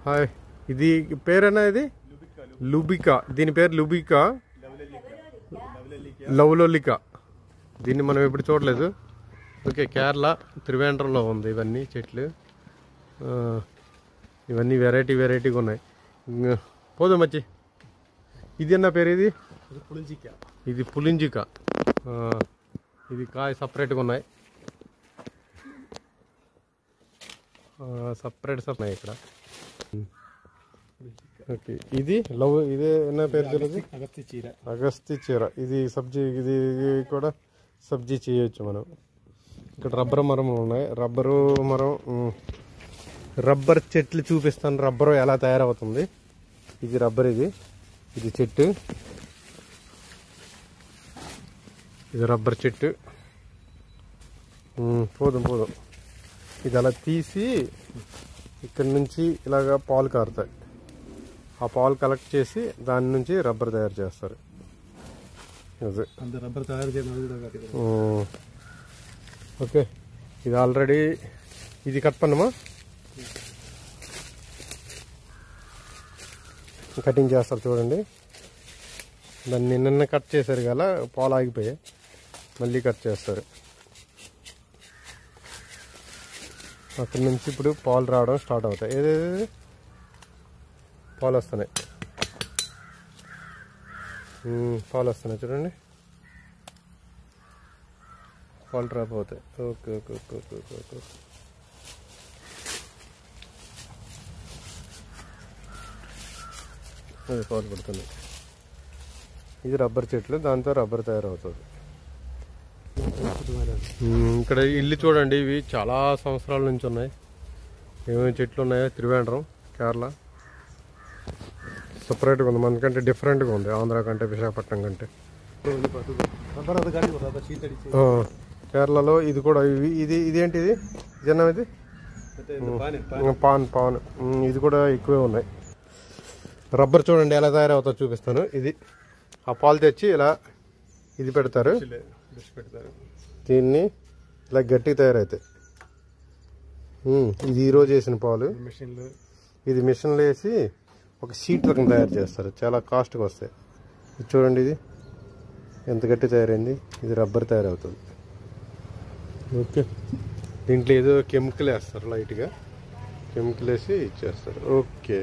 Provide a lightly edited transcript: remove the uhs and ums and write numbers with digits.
Hi, ఇది పేరేనా? ఇది లుబికా. దీని పేరు లుబికా, లవలోలికా. దీన్ని మనం ఎప్పుడు చూడలేదు. ఓకే, కేరళ త్రివేంద్రంలో ఉంది ఇవన్నీ చెట్లు. ఇవన్నీ వెరైటీగా ఉన్నాయి. పోదాం మచ్చి. ఇది అన్న పేరు? ఇది పులింజికా. ఇది కాయ సపరేట్గా ఉన్నాయి. సపరేట్ ఉన్నాయి ఇక్కడ. ఓకే, ఇది ఇదే నా పేరు తెలియదు. అగస్తి చీర. ఇది సబ్జీ. ఇది కూడా సబ్జీ చేయొచ్చు మనం. ఇక్కడ రబ్బర్ మరం ఉన్నాయి. రబ్బర్ చెట్లు చూపిస్తాను. రబ్బరు ఎలా తయారవుతుంది. ఇది రబ్బర్. ఇది చెట్టు. ఇది రబ్బర్ చెట్టు. పోదాం. ఇది అలా తీసి ఇక్కడ నుంచి ఇలాగా పాలు కారుతాయి. ఆ పాలు కలెక్ట్ చేసి దాని నుంచి రబ్బర్ తయారు చేస్తారు. రబ్బర్ తయారు చేయడం. ఓకే, ఇది ఆల్రెడీ ఇది కట్ పన్నమా కటింగ్ చేస్తారు చూడండి. దాన్ని నిన్న కట్ చేశారు కదా, పాలు ఆగిపోయాయి. మళ్ళీ కట్ చేస్తారు. అక్కడి నుంచి ఇప్పుడు పాలు రావడం స్టార్ట్ అవుతాయి. ఏదేది పాలు వస్తున్నాయి. చూడండి, పాలు డ్రాప్ అవుతాయి. ఓకే. అది పాలు పడుతుంది. ఇది రబ్బర్ చెట్లు. దాంతో రబ్బర్ తయారవుతుంది. ఇక్కడ ఇల్లు చూడండి. ఇవి చాలా సంవత్సరాల నుంచి ఉన్నాయి. ఏమేమి చెట్లు ఉన్నాయో. త్రివేంద్రం, కేరళ. సపరేట్గా ఉంది. మనకంటే డిఫరెంట్గా ఉంది. ఆంధ్ర కంటే, విశాఖపట్నం కంటే. కేరళలో ఇది కూడా. ఇదేంటిది? జనం ఇది పాన్. ఇది కూడా ఎక్కువే ఉన్నాయి. రబ్బర్ చూడండి ఎలా తయారవుతుందో చూపిస్తాను. ఇది ఆ పాలు తెచ్చి ఇలా ఇది పెడతారు. దీన్ని ఇలా గట్టిగా తయారవుతాయి. ఇది ఈరోజు వేసిన పాలు. ఇది మిషన్లో వేసి ఒక షీట్ రకం తయారు చేస్తారు. చాలా కాస్ట్గా వస్తాయి. ఇది చూడండి, ఇది ఎంత గట్టి తయారైంది. ఇది రబ్బర్ తయారవుతుంది. ఓకే, దీంట్లో ఏదో కెమికల్ వేస్తారు. లైట్గా కెమికల్ వేసి ఇచ్చేస్తారు. ఓకే.